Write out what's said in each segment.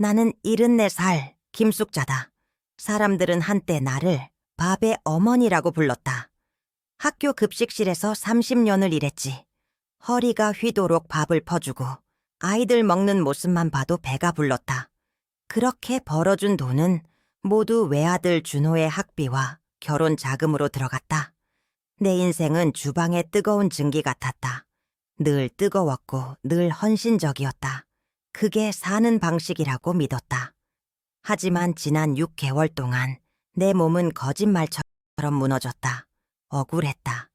나는 74살 김숙자다. 사람들은 한때 나를 밥의 어머니라고 불렀다. 학교 급식실에서 30년을 일했지. 허리가 휘도록 밥을 퍼주고 아이들 먹는 모습만 봐도 배가 불렀다. 그렇게 벌어준 돈은 모두 외아들 준호의 학비와 결혼 자금으로 들어갔다. 내 인생은 주방의 뜨거운 증기 같았다. 늘 뜨거웠고 늘 헌신적이었다. 그게 사는 방식이라고 믿었다. 하지만 지난 6개월 동안 내 몸은 거짓말처럼 무너졌다. 억울했다.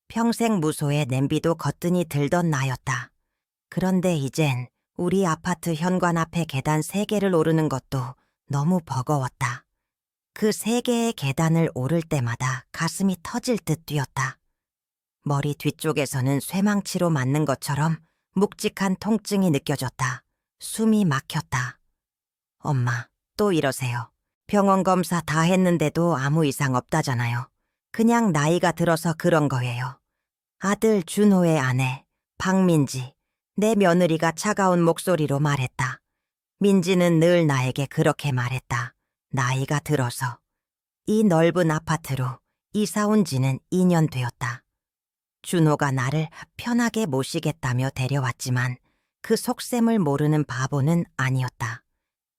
평생 무소에 냄비도 거뜬히 들던 나였다. 그런데 이젠 우리 아파트 현관 앞에 계단 3개를 오르는 것도 너무 버거웠다. 그 3개의 계단을 오를 때마다 가슴이 터질 듯 뛰었다. 머리 뒤쪽에서는 쇠망치로 맞는 것처럼 묵직한 통증이 느껴졌다. 숨이 막혔다. 엄마, 또 이러세요. 병원 검사 다 했는데도 아무 이상 없다잖아요. 그냥 나이가 들어서 그런 거예요. 아들 준호의 아내, 박민지, 내 며느리가 차가운 목소리로 말했다. 민지는 늘 나에게 그렇게 말했다. 나이가 들어서. 이 넓은 아파트로 이사 온 지는 2년 되었다. 준호가 나를 편하게 모시겠다며 데려왔지만 그 속셈을 모르는 바보는 아니었다.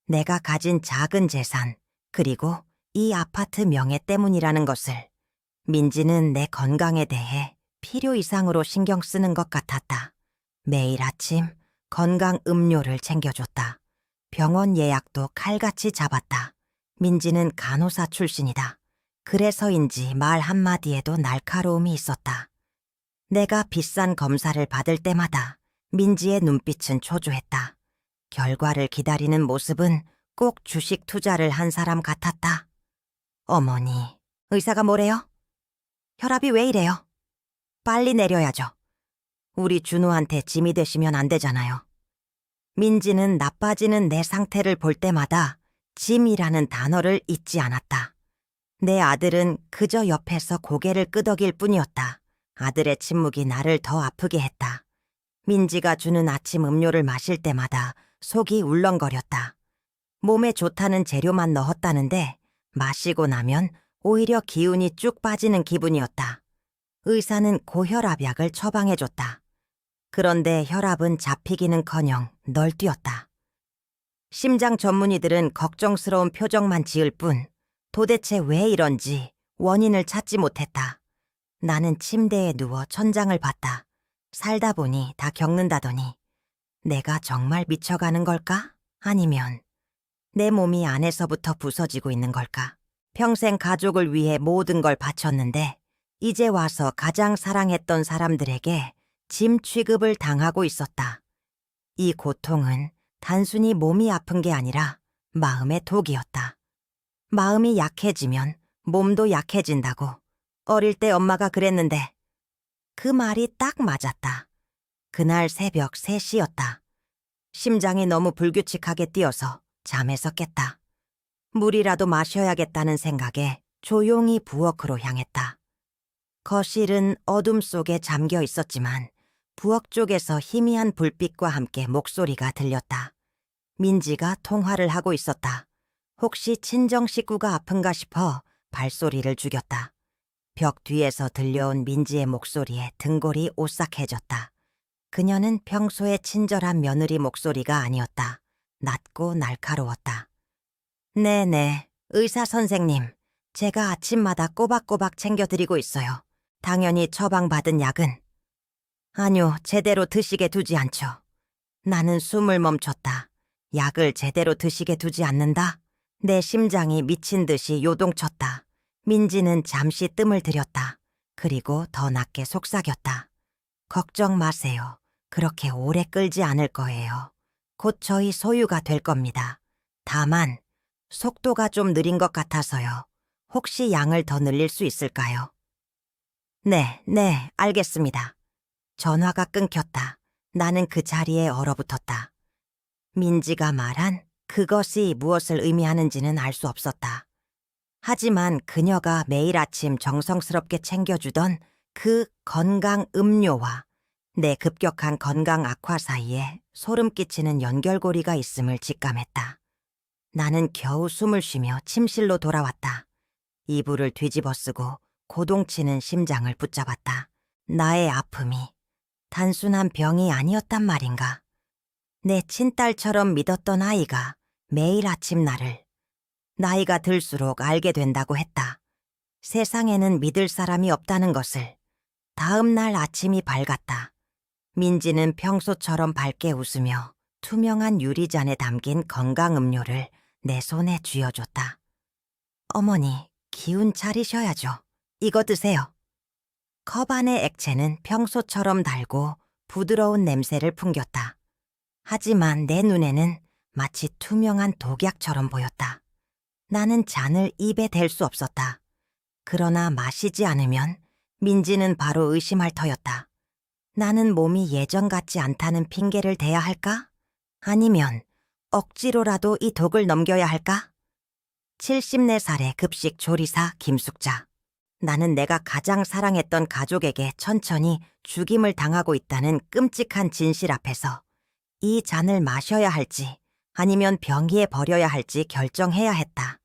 내가 가진 작은 재산, 그리고 이 아파트 명예 때문이라는 것을. 민지는 내 건강에 대해 필요 이상으로 신경 쓰는 것 같았다. 매일 아침 건강 음료를 챙겨줬다. 병원 예약도 칼같이 잡았다. 민지는 간호사 출신이다. 그래서인지 말 한마디에도 날카로움이 있었다. 내가 비싼 검사를 받을 때마다 민지의 눈빛은 초조했다. 결과를 기다리는 모습은 꼭 주식 투자를 한 사람 같았다. 어머니, 의사가 뭐래요? 혈압이 왜 이래요? 빨리 내려야죠. 우리 준호한테 짐이 되시면 안 되잖아요. 민지는 나빠지는 내 상태를 볼 때마다 짐이라는 단어를 잊지 않았다. 내 아들은 그저 옆에서 고개를 끄덕일 뿐이었다. 아들의 침묵이 나를 더 아프게 했다. 민지가 주는 아침 음료를 마실 때마다 속이 울렁거렸다. 몸에 좋다는 재료만 넣었다는데 마시고 나면 오히려 기운이 쭉 빠지는 기분이었다. 의사는 고혈압약을 처방해줬다. 그런데 혈압은 잡히기는커녕 널뛰었다. 심장 전문의들은 걱정스러운 표정만 지을 뿐 도대체 왜 이런지 원인을 찾지 못했다. 나는 침대에 누워 천장을 봤다. 살다 보니 다 겪는다더니 내가 정말 미쳐가는 걸까? 아니면 내 몸이 안에서부터 부서지고 있는 걸까? 평생 가족을 위해 모든 걸 바쳤는데 이제 와서 가장 사랑했던 사람들에게 짐 취급을 당하고 있었다. 이 고통은 단순히 몸이 아픈 게 아니라 마음의 독이었다. 마음이 약해지면 몸도 약해진다고. 어릴 때 엄마가 그랬는데 그 말이 딱 맞았다. 그날 새벽 3시였다. 심장이 너무 불규칙하게 뛰어서 잠에서 깼다. 물이라도 마셔야겠다는 생각에 조용히 부엌으로 향했다. 거실은 어둠 속에 잠겨 있었지만 부엌 쪽에서 희미한 불빛과 함께 목소리가 들렸다. 민지가 통화를 하고 있었다. 혹시 친정 식구가 아픈가 싶어 발소리를 죽였다. 벽 뒤에서 들려온 민지의 목소리에 등골이 오싹해졌다. 그녀는 평소에 친절한 며느리 목소리가 아니었다. 낮고 날카로웠다. 네네, 의사 선생님. 제가 아침마다 꼬박꼬박 챙겨드리고 있어요. 당연히 처방받은 약은. 아니요, 제대로 드시게 두지 않죠. 나는 숨을 멈췄다. 약을 제대로 드시게 두지 않는다? 내 심장이 미친 듯이 요동쳤다. 민지는 잠시 뜸을 들였다. 그리고 더 낮게 속삭였다. 걱정 마세요. 그렇게 오래 끌지 않을 거예요. 곧 저희 소유가 될 겁니다. 다만 속도가 좀 느린 것 같아서요. 혹시 양을 더 늘릴 수 있을까요? 네, 알겠습니다. 전화가 끊겼다. 나는 그 자리에 얼어붙었다. 민지가 말한 그것이 무엇을 의미하는지는 알 수 없었다. 하지만 그녀가 매일 아침 정성스럽게 챙겨주던 그 건강 음료와 내 급격한 건강 악화 사이에 소름 끼치는 연결고리가 있음을 직감했다. 나는 겨우 숨을 쉬며 침실로 돌아왔다. 이불을 뒤집어 쓰고 고동치는 심장을 붙잡았다. 나의 아픔이 단순한 병이 아니었단 말인가. 내 친딸처럼 믿었던 아이가 매일 아침 나를 나이가 들수록 알게 된다고 했다. 세상에는 믿을 사람이 없다는 것을. 다음 날 아침이 밝았다. 민지는 평소처럼 밝게 웃으며 투명한 유리잔에 담긴 건강음료를 내 손에 쥐어줬다. 어머니, 기운 차리셔야죠. 이거 드세요. 컵 안의 액체는 평소처럼 달고 부드러운 냄새를 풍겼다. 하지만 내 눈에는 마치 투명한 독약처럼 보였다. 나는 잔을 입에 댈 수 없었다. 그러나 마시지 않으면 민지는 바로 의심할 터였다. 나는 몸이 예전 같지 않다는 핑계를 대야 할까? 아니면 억지로라도 이 독을 넘겨야 할까? 74살의 급식 조리사 김숙자. 나는 내가 가장 사랑했던 가족에게 천천히 죽임을 당하고 있다는 끔찍한 진실 앞에서 이 잔을 마셔야 할지 아니면 병기에 버려야 할지 결정해야 했다.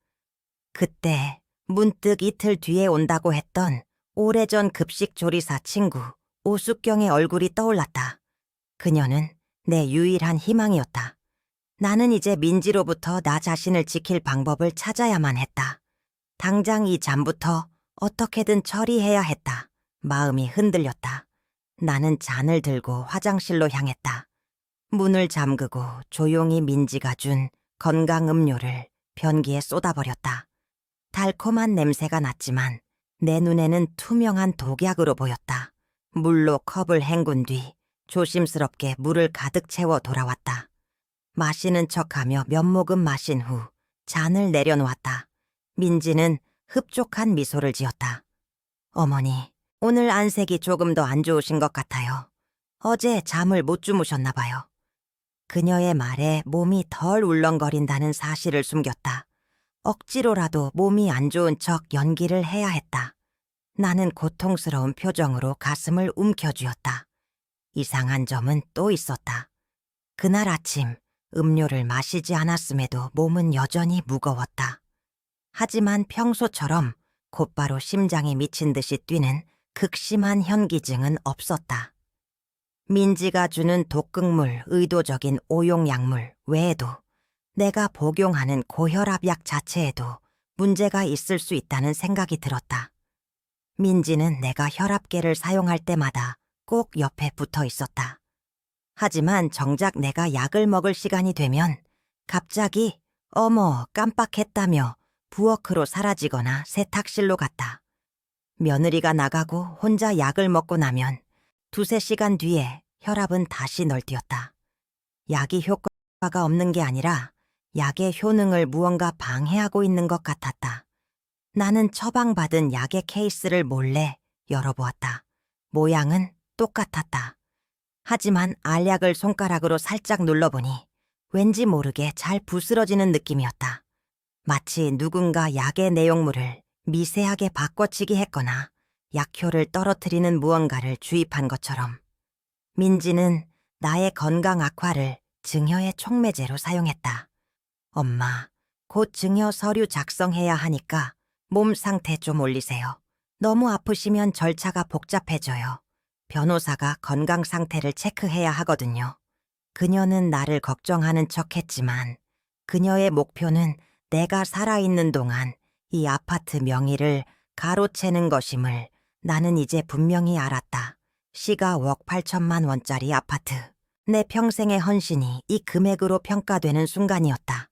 그때 문득 이틀 뒤에 온다고 했던 오래전 급식 조리사 친구 오숙경의 얼굴이 떠올랐다. 그녀는 내 유일한 희망이었다. 나는 이제 민지로부터 나 자신을 지킬 방법을 찾아야만 했다. 당장 이 잔부터 어떻게든 처리해야 했다. 마음이 흔들렸다. 나는 잔을 들고 화장실로 향했다. 문을 잠그고 조용히 민지가 준 건강음료를 변기에 쏟아버렸다. 달콤한 냄새가 났지만 내 눈에는 투명한 독약으로 보였다. 물로 컵을 헹군 뒤 조심스럽게 물을 가득 채워 돌아왔다. 마시는 척하며 몇 모금 마신 후 잔을 내려놓았다. 민지는 흡족한 미소를 지었다. 어머니, 오늘 안색이 조금 더 안 좋으신 것 같아요. 어제 잠을 못 주무셨나 봐요. 그녀의 말에 몸이 덜 울렁거린다는 사실을 숨겼다. 억지로라도 몸이 안 좋은 척 연기를 해야 했다. 나는 고통스러운 표정으로 가슴을 움켜쥐었다. 이상한 점은 또 있었다. 그날 아침 음료를 마시지 않았음에도 몸은 여전히 무거웠다. 하지만 평소처럼 곧바로 심장이 미친 듯이 뛰는 극심한 현기증은 없었다. 민지가 주는 독극물, 의도적인 오용약물 외에도 내가 복용하는 고혈압약 자체에도 문제가 있을 수 있다는 생각이 들었다. 민지는 내가 혈압계를 사용할 때마다 꼭 옆에 붙어 있었다. 하지만 정작 내가 약을 먹을 시간이 되면 갑자기 어머 깜빡했다며 부엌으로 사라지거나 세탁실로 갔다. 며느리가 나가고 혼자 약을 먹고 나면 두세 시간 뒤에 혈압은 다시 널뛰었다. 약이 효과가 없는 게 아니라 약의 효능을 무언가 방해하고 있는 것 같았다. 나는 처방받은 약의 케이스를 몰래 열어보았다. 모양은 똑같았다. 하지만 알약을 손가락으로 살짝 눌러보니 왠지 모르게 잘 부스러지는 느낌이었다. 마치 누군가 약의 내용물을 미세하게 바꿔치기 했거나 약효를 떨어뜨리는 무언가를 주입한 것처럼. 민지는 나의 건강 악화를 증여의 촉매제로 사용했다. 엄마, 곧 증여 서류 작성해야 하니까 몸 상태 좀 올리세요. 너무 아프시면 절차가 복잡해져요. 변호사가 건강 상태를 체크해야 하거든요. 그녀는 나를 걱정하는 척했지만 그녀의 목표는 내가 살아있는 동안 이 아파트 명의를 가로채는 것임을 나는 이제 분명히 알았다. 시가 억 8천만 원짜리 아파트. 내 평생의 헌신이 이 금액으로 평가되는 순간이었다.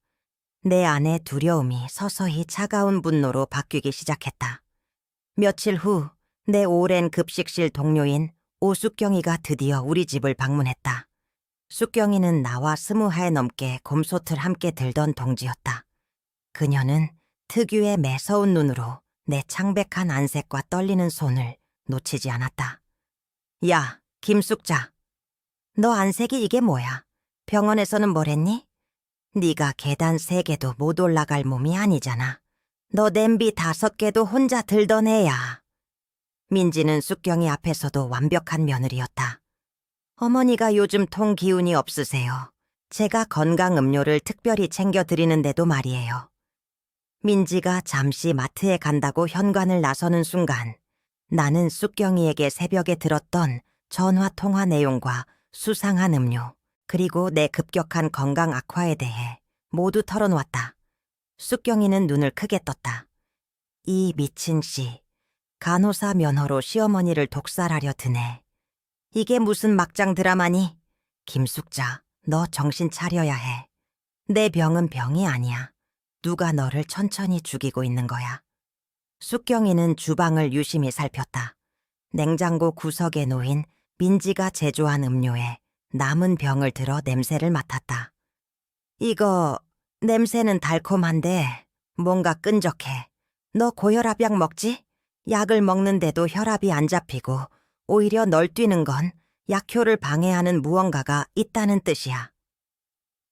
내 안의 두려움이 서서히 차가운 분노로 바뀌기 시작했다. 며칠 후 내 오랜 급식실 동료인 오숙경이가 드디어 우리 집을 방문했다. 숙경이는 나와 20해 넘게 곰솥을 함께 들던 동지였다. 그녀는 특유의 매서운 눈으로 내 창백한 안색과 떨리는 손을 놓치지 않았다. 야, 김숙자. 너 안색이 이게 뭐야? 병원에서는 뭘 했니? 네가 계단 3개도 못 올라갈 몸이 아니잖아. 너 냄비 5개도 혼자 들던 애야. 민지는 숙경이 앞에서도 완벽한 며느리였다. 어머니가 요즘 통 기운이 없으세요. 제가 건강 음료를 특별히 챙겨드리는데도 말이에요. 민지가 잠시 마트에 간다고 현관을 나서는 순간 나는 쑥경이에게 새벽에 들었던 전화 통화 내용과 수상한 음료, 그리고 내 급격한 건강 악화에 대해 모두 털어놓았다. 쑥경이는 눈을 크게 떴다. 이 미친 씨, 간호사 면허로 시어머니를 독살하려 드네. 이게 무슨 막장 드라마니? 김숙자, 너 정신 차려야 해. 내 병은 병이 아니야. 누가 너를 천천히 죽이고 있는 거야. 쑥경이는 주방을 유심히 살폈다. 냉장고 구석에 놓인 민지가 제조한 음료에 남은 병을 들어 냄새를 맡았다. 이거 냄새는 달콤한데 뭔가 끈적해. 너 고혈압약 먹지? 약을 먹는데도 혈압이 안 잡히고 오히려 널뛰는 건 약효를 방해하는 무언가가 있다는 뜻이야.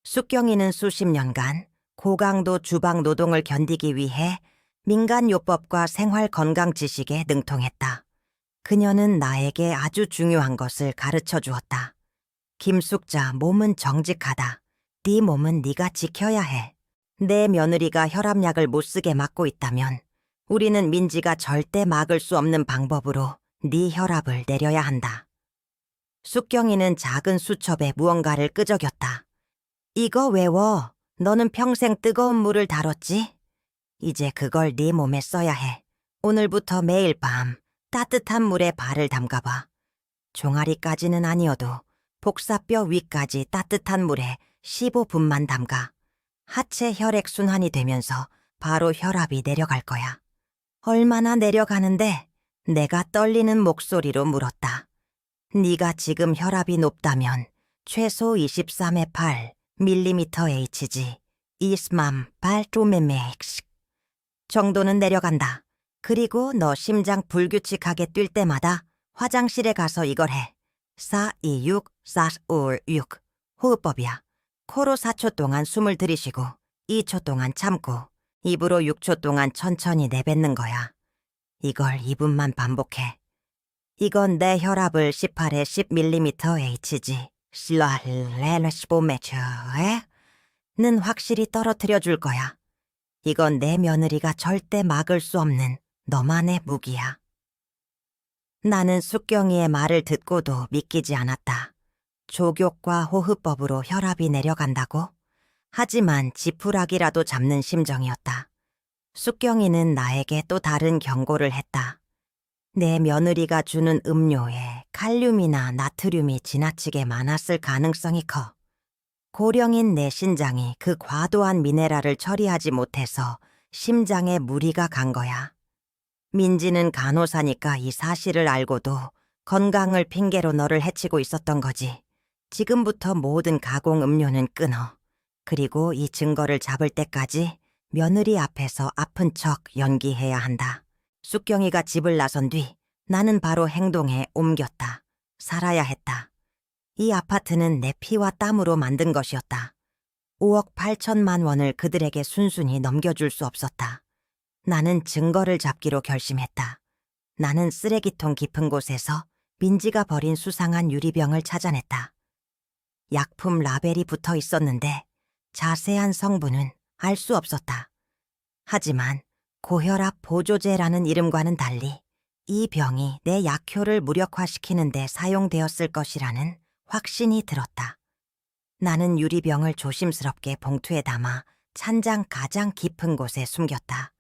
쑥경이는 수십 년간 고강도 주방 노동을 견디기 위해 민간요법과 생활 건강 지식에 능통했다. 그녀는 나에게 아주 중요한 것을 가르쳐 주었다. 김숙자, 몸은 정직하다. 네 몸은 네가 지켜야 해. 내 며느리가 혈압약을 못 쓰게 막고 있다면 우리는 민지가 절대 막을 수 없는 방법으로 네 혈압을 내려야 한다. 쑥경이는 작은 수첩에 무언가를 끄적였다. 이거 외워. 너는 평생 뜨거운 물을 다뤘지? 이제 그걸 네 몸에 써야 해. 오늘부터 매일 밤 따뜻한 물에 발을 담가봐. 종아리까지는 아니어도 복사뼈 위까지 따뜻한 물에 15분만 담가. 하체 혈액순환이 되면서 바로 혈압이 내려갈 거야. 얼마나 내려가는데? 내가 떨리는 목소리로 물었다. 네가 지금 혈압이 높다면 최소 23의 8 mmHg, 20만 8 정도는 내려간다. 그리고 너 심장 불규칙하게 뛸 때마다 화장실에 가서 이걸 해. 4, 2, 6, 4, 5, 6. 호흡법이야. 코로 4초 동안 숨을 들이쉬고 2초 동안 참고 입으로 6초 동안 천천히 내뱉는 거야. 이걸 2분만 반복해. 이건 내 혈압을 18에 10mmHg, 15m는 확실히 떨어뜨려 줄 거야. 이건 내 며느리가 절대 막을 수 없는 너만의 무기야. 나는 쑥경이의 말을 듣고도 믿기지 않았다. 족욕과 호흡법으로 혈압이 내려간다고? 하지만 지푸라기라도 잡는 심정이었다. 쑥경이는 나에게 또 다른 경고를 했다. 내 며느리가 주는 음료에 칼륨이나 나트륨이 지나치게 많았을 가능성이 커. 고령인 내 신장이 그 과도한 미네랄을 처리하지 못해서 심장에 무리가 간 거야. 민지는 간호사니까 이 사실을 알고도 건강을 핑계로 너를 해치고 있었던 거지. 지금부터 모든 가공 음료는 끊어. 그리고 이 증거를 잡을 때까지 며느리 앞에서 아픈 척 연기해야 한다. 쑥경이가 집을 나선 뒤 나는 바로 행동에 옮겼다. 살아야 했다. 이 아파트는 내 피와 땀으로 만든 것이었다. 5억 8천만 원을 그들에게 순순히 넘겨줄 수 없었다. 나는 증거를 잡기로 결심했다. 나는 쓰레기통 깊은 곳에서 민지가 버린 수상한 유리병을 찾아냈다. 약품 라벨이 붙어 있었는데 자세한 성분은 알 수 없었다. 하지만 고혈압 보조제라는 이름과는 달리 이 병이 내 약효를 무력화시키는 데 사용되었을 것이라는 확신이 들었다. 나는 유리병을 조심스럽게 봉투에 담아 찬장 가장 깊은 곳에 숨겼다.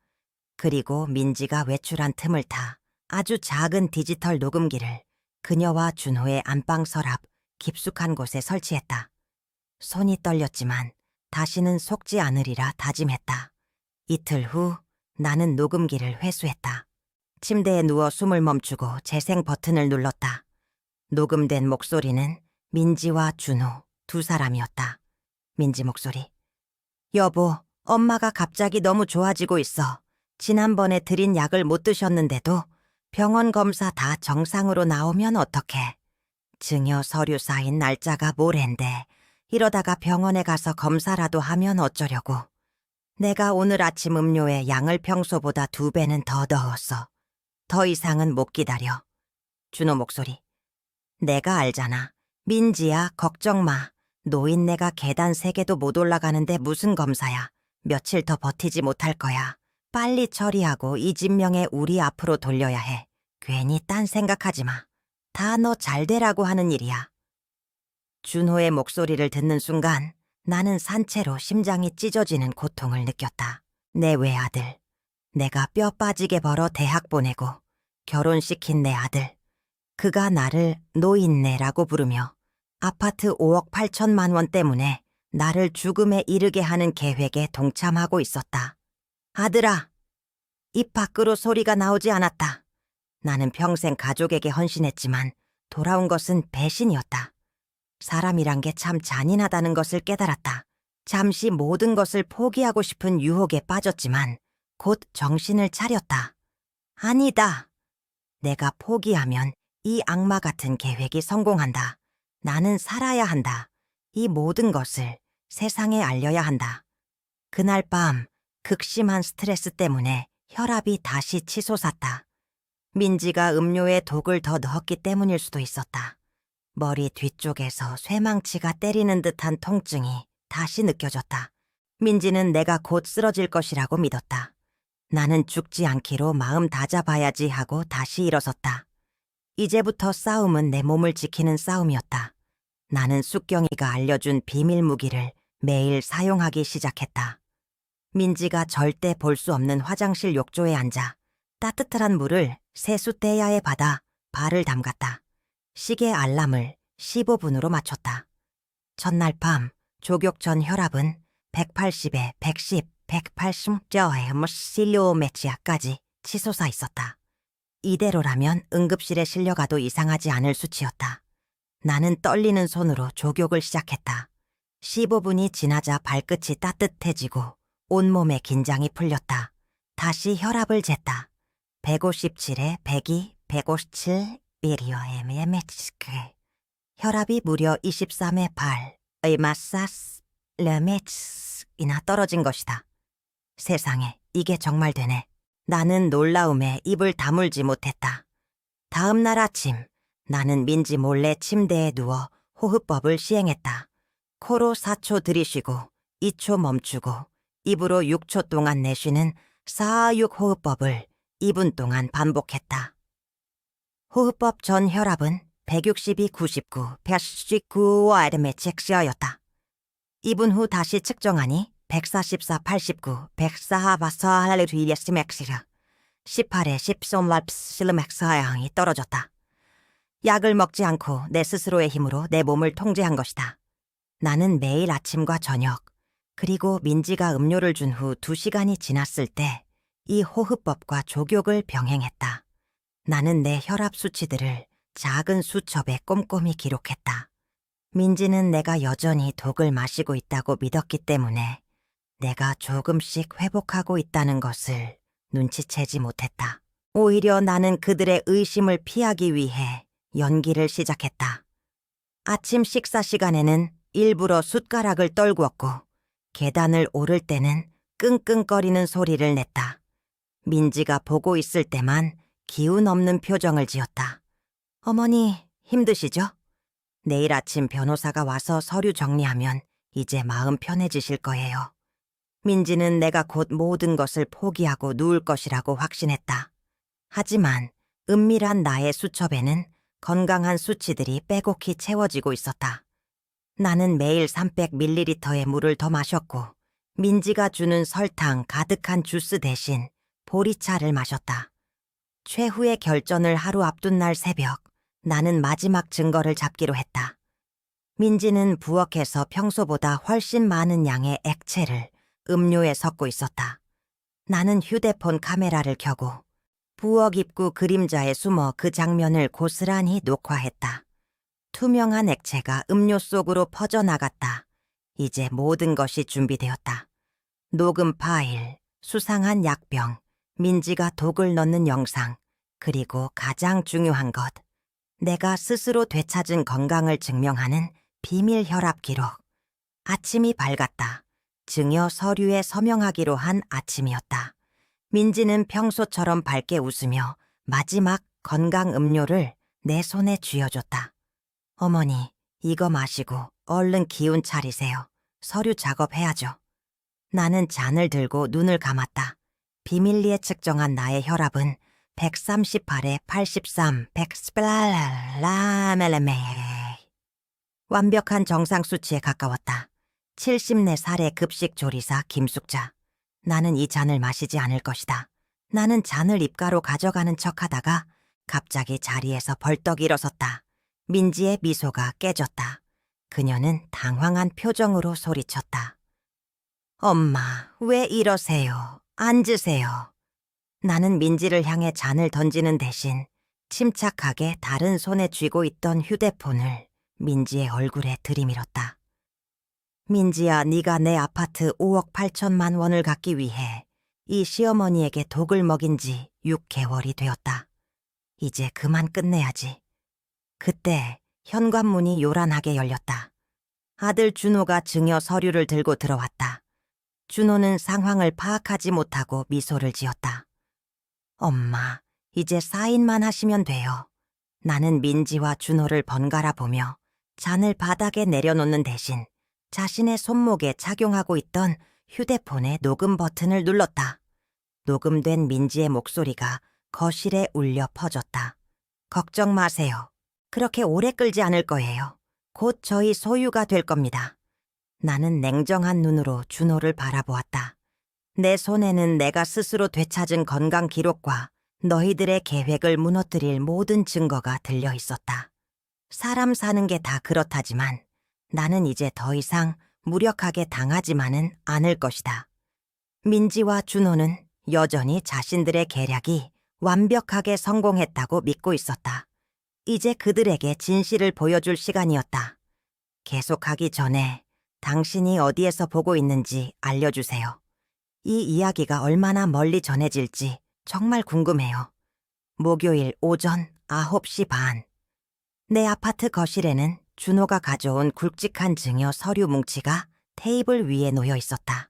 그리고 민지가 외출한 틈을 타 아주 작은 디지털 녹음기를 그녀와 준호의 안방 서랍 깊숙한 곳에 설치했다. 손이 떨렸지만 다시는 속지 않으리라 다짐했다. 이틀 후 나는 녹음기를 회수했다. 침대에 누워 숨을 멈추고 재생 버튼을 눌렀다. 녹음된 목소리는 민지와 준호 두 사람이었다. 민지 목소리. 여보, 엄마가 갑자기 너무 좋아지고 있어. 지난번에 드린 약을 못 드셨는데도 병원 검사 다 정상으로 나오면 어떡해. 증여 서류 쌓인 날짜가 모레인데 이러다가 병원에 가서 검사라도 하면 어쩌려고. 내가 오늘 아침 음료에 양을 평소보다 2배는 더 넣었어. 더 이상은 못 기다려. 준호 목소리. 내가 알잖아. 민지야, 걱정 마. 노인네가 계단 3개도 못 올라가는데 무슨 검사야. 며칠 더 버티지 못할 거야. 빨리 처리하고 이 진명에 우리 앞으로 돌려야 해. 괜히 딴 생각하지 마. 다 너 잘 되라고 하는 일이야. 준호의 목소리를 듣는 순간 나는 산채로 심장이 찢어지는 고통을 느꼈다. 내 외아들. 내가 뼈 빠지게 벌어 대학 보내고 결혼시킨 내 아들. 그가 나를 노인네라고 부르며 아파트 5억 8천만 원 때문에 나를 죽음에 이르게 하는 계획에 동참하고 있었다. 아들아! 입 밖으로 소리가 나오지 않았다. 나는 평생 가족에게 헌신했지만 돌아온 것은 배신이었다. 사람이란 게 참 잔인하다는 것을 깨달았다. 잠시 모든 것을 포기하고 싶은 유혹에 빠졌지만 곧 정신을 차렸다. 아니다. 내가 포기하면 이 악마 같은 계획이 성공한다. 나는 살아야 한다. 이 모든 것을 세상에 알려야 한다. 그날 밤 극심한 스트레스 때문에 혈압이 다시 치솟았다. 민지가 음료에 독을 더 넣었기 때문일 수도 있었다. 머리 뒤쪽에서 쇠망치가 때리는 듯한 통증이 다시 느껴졌다. 민지는 내가 곧 쓰러질 것이라고 믿었다. 나는 죽지 않기로 마음 다잡아야지 하고 다시 일어섰다. 이제부터 싸움은 내 몸을 지키는 싸움이었다. 나는 숙경이가 알려준 비밀 무기를 매일 사용하기 시작했다. 민지가 절대 볼 수 없는 화장실 욕조에 앉아 따뜻한 물을 세숫대야에 받아 발을 담갔다. 시계 알람을 15분으로 맞췄다. 첫날 밤 조격 전 혈압은 180에 110, 180저에 실리오메치아까지 치솟아 있었다. 이대로라면 응급실에 실려가도 이상하지 않을 수치였다. 나는 떨리는 손으로 조격을 시작했다. 15분이 지나자 발끝이 따뜻해지고 온몸의 긴장이 풀렸다. 다시 혈압을 쟀다. 157에 102, 157, 미리어에메치크. 혈압이 무려 23에 8의 마사스 레메츠이나 떨어진 것이다. 세상에, 이게 정말 되네. 나는 놀라움에 입을 다물지 못했다. 다음 날 아침, 나는 민지 몰래 침대에 누워 호흡법을 시행했다. 코로 4초 들이쉬고 2초 멈추고 입으로 6초 동안 내쉬는 4-6 호흡법을 2분 동안 반복했다. 호흡법 전 혈압은 162, 99, 119 아르메치엑시어였다. 2분 후 다시 측정하니 144, 89, 104 바사알르리에스맥시라 18에 10솜랍실맥사양이 떨어졌다. 약을 먹지 않고 내 스스로의 힘으로 내 몸을 통제한 것이다. 나는 매일 아침과 저녁, 그리고 민지가 음료를 준 후 2시간이 지났을 때 이 호흡법과 조격을 병행했다. 나는 내 혈압 수치들을 작은 수첩에 꼼꼼히 기록했다. 민지는 내가 여전히 독을 마시고 있다고 믿었기 때문에 내가 조금씩 회복하고 있다는 것을 눈치채지 못했다. 오히려 나는 그들의 의심을 피하기 위해 연기를 시작했다. 아침 식사 시간에는 일부러 숟가락을 떨구었고 계단을 오를 때는 끙끙거리는 소리를 냈다. 민지가 보고 있을 때만 기운 없는 표정을 지었다. 어머니, 힘드시죠? 내일 아침 변호사가 와서 서류 정리하면 이제 마음 편해지실 거예요. 민지는 내가 곧 모든 것을 포기하고 누울 것이라고 확신했다. 하지만 은밀한 나의 수첩에는 건강한 수치들이 빼곡히 채워지고 있었다. 나는 매일 300ml의 물을 더 마셨고 민지가 주는 설탕 가득한 주스 대신 보리차를 마셨다. 최후의 결전을 하루 앞둔 날 새벽, 나는 마지막 증거를 잡기로 했다. 민지는 부엌에서 평소보다 훨씬 많은 양의 액체를 음료에 섞고 있었다. 나는 휴대폰 카메라를 켜고 부엌 입구 그림자에 숨어 그 장면을 고스란히 녹화했다. 투명한 액체가 음료 속으로 퍼져나갔다. 이제 모든 것이 준비되었다. 녹음 파일, 수상한 약병, 민지가 독을 넣는 영상, 그리고 가장 중요한 것, 내가 스스로 되찾은 건강을 증명하는 비밀 혈압 기록. 아침이 밝았다. 증여 서류에 서명하기로 한 아침이었다. 민지는 평소처럼 밝게 웃으며 마지막 건강 음료를 내 손에 쥐어줬다. 어머니, 이거 마시고 얼른 기운 차리세요. 서류 작업해야죠. 나는 잔을 들고 눈을 감았다. 비밀리에 측정한 나의 혈압은 138에 83, 100스플라라멜레메. 완벽한 정상 수치에 가까웠다. 74살의 급식 조리사 김숙자. 나는 이 잔을 마시지 않을 것이다. 나는 잔을 입가로 가져가는 척하다가 갑자기 자리에서 벌떡 일어섰다. 민지의 미소가 깨졌다. 그녀는 당황한 표정으로 소리쳤다. 엄마, 왜 이러세요? 앉으세요. 나는 민지를 향해 잔을 던지는 대신 침착하게 다른 손에 쥐고 있던 휴대폰을 민지의 얼굴에 들이밀었다. 민지야, 네가 내 아파트 5억 8천만 원을 갚기 위해 이 시어머니에게 독을 먹인 지 6개월이 되었다. 이제 그만 끝내야지. 그때 현관문이 요란하게 열렸다. 아들 준호가 증여 서류를 들고 들어왔다. 준호는 상황을 파악하지 못하고 미소를 지었다. 엄마, 이제 사인만 하시면 돼요. 나는 민지와 준호를 번갈아 보며 잔을 바닥에 내려놓는 대신 자신의 손목에 착용하고 있던 휴대폰의 녹음 버튼을 눌렀다. 녹음된 민지의 목소리가 거실에 울려 퍼졌다. 걱정 마세요. 그렇게 오래 끌지 않을 거예요. 곧 저희 소유가 될 겁니다. 나는 냉정한 눈으로 준호를 바라보았다. 내 손에는 내가 스스로 되찾은 건강 기록과 너희들의 계획을 무너뜨릴 모든 증거가 들려 있었다. 사람 사는 게 다 그렇다지만 나는 이제 더 이상 무력하게 당하지만은 않을 것이다. 민지와 준호는 여전히 자신들의 계략이 완벽하게 성공했다고 믿고 있었다. 이제 그들에게 진실을 보여줄 시간이었다. 계속하기 전에 당신이 어디에서 보고 있는지 알려주세요. 이 이야기가 얼마나 멀리 전해질지 정말 궁금해요. 목요일 오전 9시 반. 내 아파트 거실에는 준호가 가져온 굵직한 증여 서류 뭉치가 테이블 위에 놓여 있었다.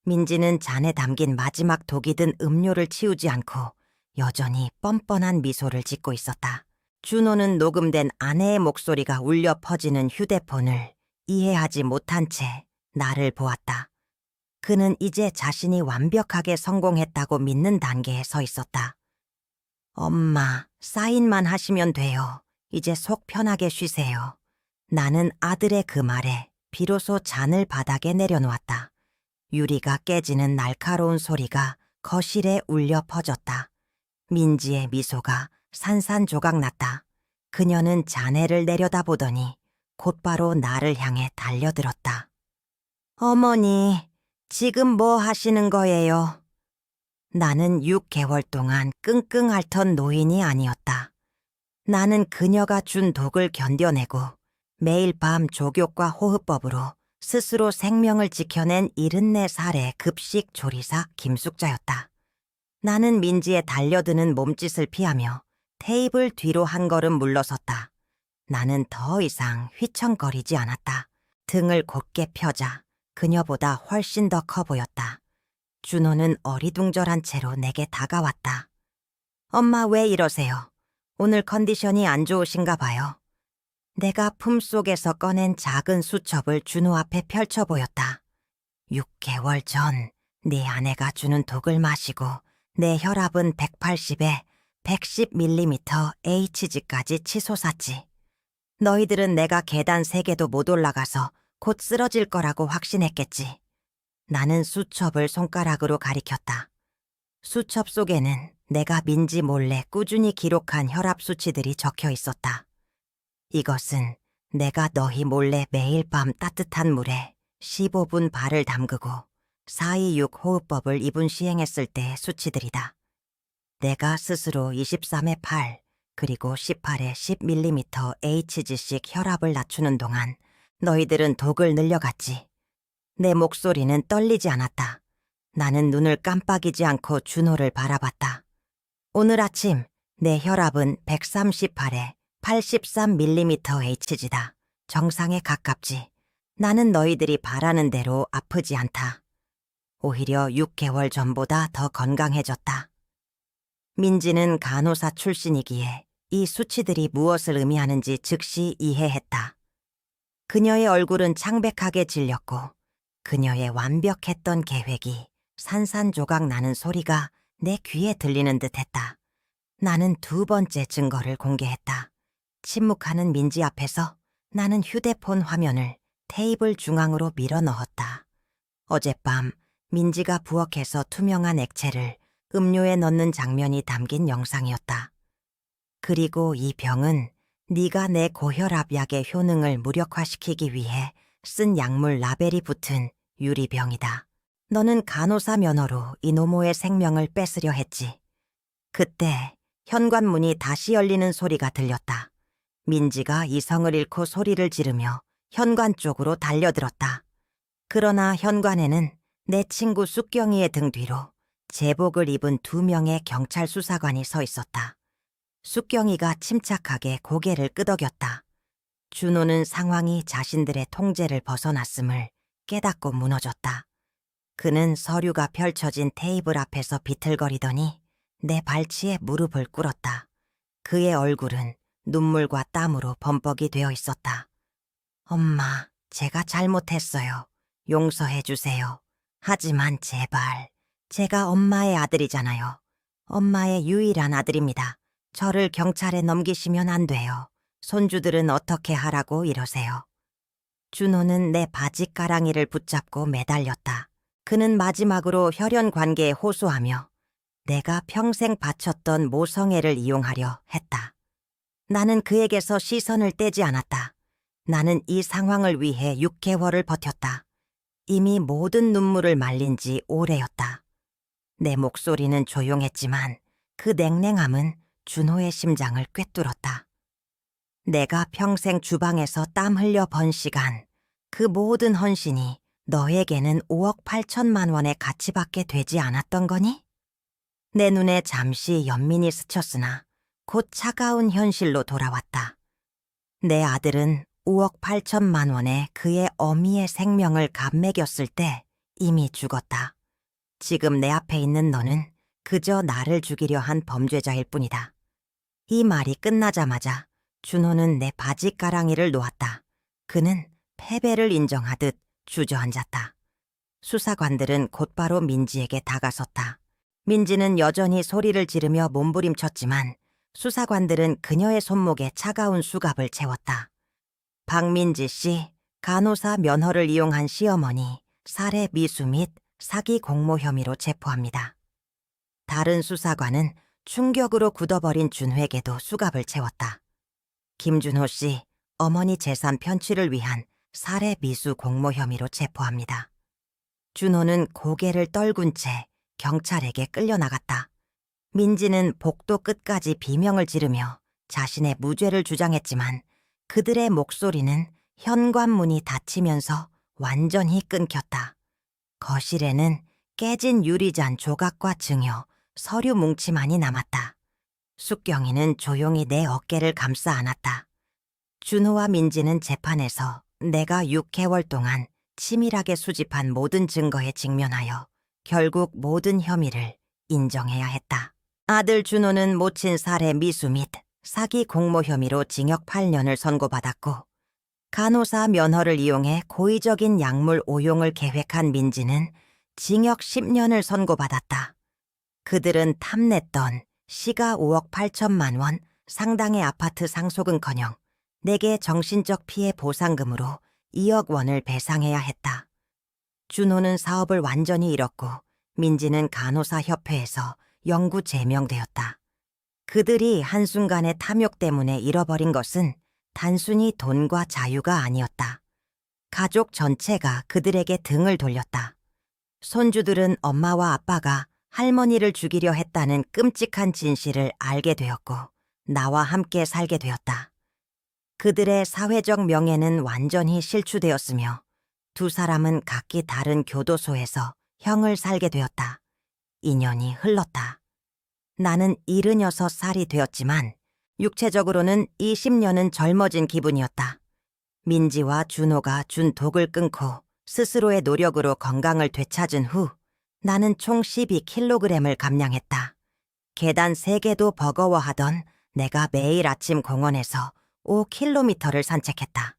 민지는 잔에 담긴 마지막 독이 든 음료를 치우지 않고 여전히 뻔뻔한 미소를 짓고 있었다. 준호는 녹음된 아내의 목소리가 울려 퍼지는 휴대폰을 이해하지 못한 채 나를 보았다. 그는 이제 자신이 완벽하게 성공했다고 믿는 단계에 서 있었다. 엄마, 사인만 하시면 돼요. 이제 속 편하게 쉬세요. 나는 아들의 그 말에 비로소 잔을 바닥에 내려놓았다. 유리가 깨지는 날카로운 소리가 거실에 울려 퍼졌다. 민지의 미소가 산산조각 났다. 그녀는 잔해를 내려다보더니 곧바로 나를 향해 달려들었다. 어머니, 지금 뭐 하시는 거예요? 나는 6개월 동안 끙끙 앓던 노인이 아니었다. 나는 그녀가 준 독을 견뎌내고 매일 밤 족욕과 호흡법으로 스스로 생명을 지켜낸 74살의 급식 조리사 김숙자였다. 나는 민지의 달려드는 몸짓을 피하며 테이블 뒤로 한 걸음 물러섰다. 나는 더 이상 휘청거리지 않았다. 등을 곧게 펴자 그녀보다 훨씬 더 커 보였다. 준호는 어리둥절한 채로 내게 다가왔다. 엄마, 왜 이러세요? 오늘 컨디션이 안 좋으신가 봐요. 내가 품속에서 꺼낸 작은 수첩을 준호 앞에 펼쳐 보였다. 6개월 전 네 아내가 주는 독을 마시고 내 혈압은 180에 110mm HG까지 치솟았지. 너희들은 내가 계단 3개도 못 올라가서 곧 쓰러질 거라고 확신했겠지. 나는 수첩을 손가락으로 가리켰다. 수첩 속에는 내가 민지 몰래 꾸준히 기록한 혈압 수치들이 적혀 있었다. 이것은 내가 너희 몰래 매일 밤 따뜻한 물에 15분 발을 담그고 426 호흡법을 2분 시행했을 때의 수치들이다. 내가 스스로 23에 8 그리고 18에 10mm HG씩 혈압을 낮추는 동안 너희들은 독을 늘려갔지. 내 목소리는 떨리지 않았다. 나는 눈을 깜빡이지 않고 준호를 바라봤다. 오늘 아침 내 혈압은 138에 83mm HG다. 정상에 가깝지. 나는 너희들이 바라는 대로 아프지 않다. 오히려 6개월 전보다 더 건강해졌다. 민지는 간호사 출신이기에 이 수치들이 무엇을 의미하는지 즉시 이해했다. 그녀의 얼굴은 창백하게 질렸고 그녀의 완벽했던 계획이 산산조각 나는 소리가 내 귀에 들리는 듯했다. 나는 두 번째 증거를 공개했다. 침묵하는 민지 앞에서 나는 휴대폰 화면을 테이블 중앙으로 밀어 넣었다. 어젯밤 민지가 부엌에서 투명한 액체를 음료에 넣는 장면이 담긴 영상이었다. 그리고 이 병은 네가 내 고혈압 약의 효능을 무력화시키기 위해 쓴 약물 라벨이 붙은 유리병이다. 너는 간호사 면허로 이노모의 생명을 뺏으려 했지. 그때 현관문이 다시 열리는 소리가 들렸다. 민지가 이성을 잃고 소리를 지르며 현관 쪽으로 달려들었다. 그러나 현관에는 내 친구 쑥경이의 등 뒤로 제복을 입은 2명의 경찰 수사관이 서 있었다. 쑥경이가 침착하게 고개를 끄덕였다. 준호는 상황이 자신들의 통제를 벗어났음을 깨닫고 무너졌다. 그는 서류가 펼쳐진 테이블 앞에서 비틀거리더니 내 발치에 무릎을 꿇었다. 그의 얼굴은 눈물과 땀으로 범벅이 되어 있었다. 엄마, 제가 잘못했어요. 용서해 주세요. 하지만 제발, 제가 엄마의 아들이잖아요. 엄마의 유일한 아들입니다. 저를 경찰에 넘기시면 안 돼요. 손주들은 어떻게 하라고 이러세요. 준호는 내 바지가랑이를 붙잡고 매달렸다. 그는 마지막으로 혈연 관계에 호소하며 내가 평생 바쳤던 모성애를 이용하려 했다. 나는 그에게서 시선을 떼지 않았다. 나는 이 상황을 위해 6개월을 버텼다. 이미 모든 눈물을 말린 지 오래였다. 내 목소리는 조용했지만 그 냉랭함은 준호의 심장을 꿰뚫었다. 내가 평생 주방에서 땀 흘려 번 시간, 그 모든 헌신이 너에게는 5억 8천만 원의 가치밖에 되지 않았던 거니? 내 눈에 잠시 연민이 스쳤으나 곧 차가운 현실로 돌아왔다. 내 아들은 5억 8천만 원에 그의 어미의 생명을 값매겼을 때 이미 죽었다. 지금 내 앞에 있는 너는 그저 나를 죽이려 한 범죄자일 뿐이다. 이 말이 끝나자마자 준호는 내 바지가랑이를 놓았다. 그는 패배를 인정하듯 주저앉았다. 수사관들은 곧바로 민지에게 다가섰다. 민지는 여전히 소리를 지르며 몸부림쳤지만 수사관들은 그녀의 손목에 차가운 수갑을 채웠다. 박민지 씨, 간호사 면허를 이용한 시어머니, 살해 미수 및 사기 공모 혐의로 체포합니다. 다른 수사관은 충격으로 굳어버린 준호에게도 수갑을 채웠다. 김준호 씨, 어머니 재산 편취를 위한 살해 미수 공모 혐의로 체포합니다. 준호는 고개를 떨군 채 경찰에게 끌려나갔다. 민지는 복도 끝까지 비명을 지르며 자신의 무죄를 주장했지만 그들의 목소리는 현관문이 닫히면서 완전히 끊겼다. 거실에는 깨진 유리잔 조각과 증여, 서류 뭉치만이 남았다. 숙경이는 조용히 내 어깨를 감싸 안았다. 준호와 민지는 재판에서 내가 6개월 동안 치밀하게 수집한 모든 증거에 직면하여 결국 모든 혐의를 인정해야 했다. 아들 준호는 모친 살해 미수 및 사기 공모 혐의로 징역 8년을 선고받았고 간호사 면허를 이용해 고의적인 약물 오용을 계획한 민지는 징역 10년을 선고받았다. 그들은 탐냈던 시가 5억 8천만 원 상당의 아파트 상속은커녕 내게 정신적 피해 보상금으로 2억 원을 배상해야 했다. 준호는 사업을 완전히 잃었고 민지는 간호사 협회에서 영구 제명되었다. 그들이 한순간의 탐욕 때문에 잃어버린 것은 단순히 돈과 자유가 아니었다. 가족 전체가 그들에게 등을 돌렸다. 손주들은 엄마와 아빠가 할머니를 죽이려 했다는 끔찍한 진실을 알게 되었고 나와 함께 살게 되었다. 그들의 사회적 명예는 완전히 실추되었으며 두 사람은 각기 다른 교도소에서 형을 살게 되었다. 2년이 흘렀다. 나는 76살이 되었지만 육체적으로는 20년은 젊어진 기분이었다. 민지와 준호가 준 독을 끊고 스스로의 노력으로 건강을 되찾은 후 나는 총 12kg을 감량했다. 계단 3개도 버거워하던 내가 매일 아침 공원에서 5km를 산책했다.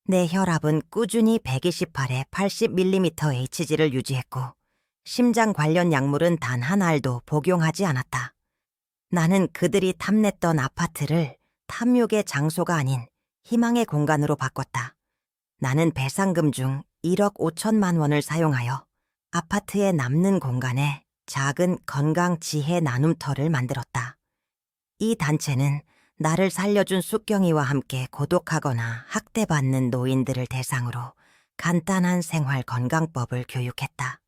내 혈압은 꾸준히 128에 80mm HG를 유지했고 심장 관련 약물은 단 한 알도 복용하지 않았다. 나는 그들이 탐냈던 아파트를 탐욕의 장소가 아닌 희망의 공간으로 바꿨다. 나는 배상금 중 1억 5천만 원을 사용하여 아파트에 남는 공간에 작은 건강 지혜 나눔터를 만들었다. 이 단체는 나를 살려준 숙경이와 함께 고독하거나 학대받는 노인들을 대상으로 간단한 생활 건강법을 교육했다.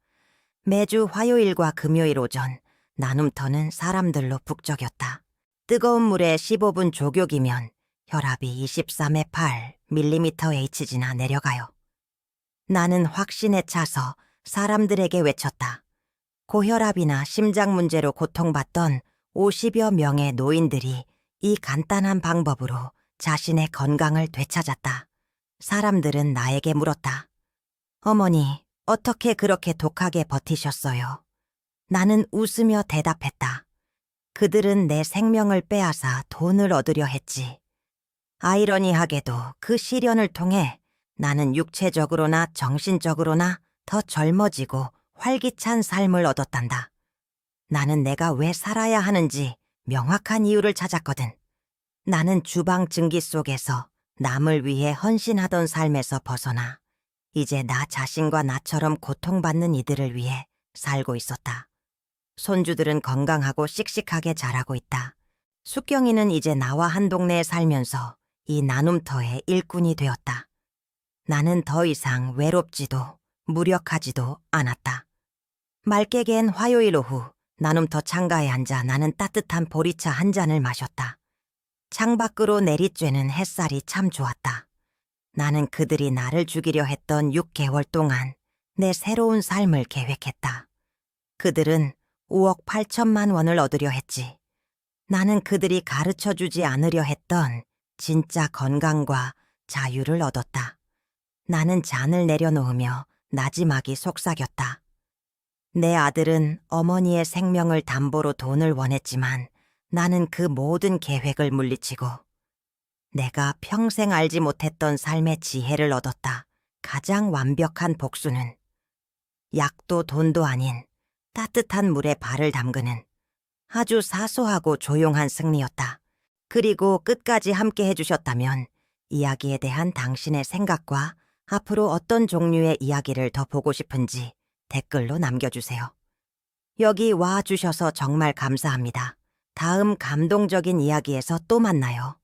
매주 화요일과 금요일 오전 나눔터는 사람들로 북적였다. 뜨거운 물에 15분 조격이면 혈압이 23에 8mmHg나 내려가요. 나는 확신에 차서 사람들에게 외쳤다. 고혈압이나 심장 문제로 고통받던 50여 명의 노인들이 이 간단한 방법으로 자신의 건강을 되찾았다. 사람들은 나에게 물었다. 어머니, 어떻게 그렇게 독하게 버티셨어요? 나는 웃으며 대답했다. 그들은 내 생명을 빼앗아 돈을 얻으려 했지. 아이러니하게도 그 시련을 통해 나는 육체적으로나 정신적으로나 더 젊어지고 활기찬 삶을 얻었단다. 나는 내가 왜 살아야 하는지 명확한 이유를 찾았거든. 나는 주방 증기 속에서 남을 위해 헌신하던 삶에서 벗어나 이제 나 자신과 나처럼 고통받는 이들을 위해 살고 있었다. 손주들은 건강하고 씩씩하게 자라고 있다. 숙경이는 이제 나와 한 동네에 살면서 이 나눔터의 일꾼이 되었다. 나는 더 이상 외롭지도 무력하지도 않았다. 맑게 갠 화요일 오후 나눔터 창가에 앉아 나는 따뜻한 보리차 한 잔을 마셨다. 창밖으로 내리쬐는 햇살이 참 좋았다. 나는 그들이 나를 죽이려 했던 6개월 동안 내 새로운 삶을 계획했다. 그들은 5억 8천만 원을 얻으려 했지. 나는 그들이 가르쳐주지 않으려 했던 진짜 건강과 자유를 얻었다. 나는 잔을 내려놓으며 나지막이 속삭였다. 내 아들은 어머니의 생명을 담보로 돈을 원했지만 나는 그 모든 계획을 물리치고 내가 평생 알지 못했던 삶의 지혜를 얻었다. 가장 완벽한 복수는 약도 돈도 아닌 따뜻한 물에 발을 담그는 아주 사소하고 조용한 승리였다. 그리고 끝까지 함께 해주셨다면 이야기에 대한 당신의 생각과 앞으로 어떤 종류의 이야기를 더 보고 싶은지 댓글로 남겨주세요. 여기 와 주셔서 정말 감사합니다. 다음 감동적인 이야기에서 또 만나요.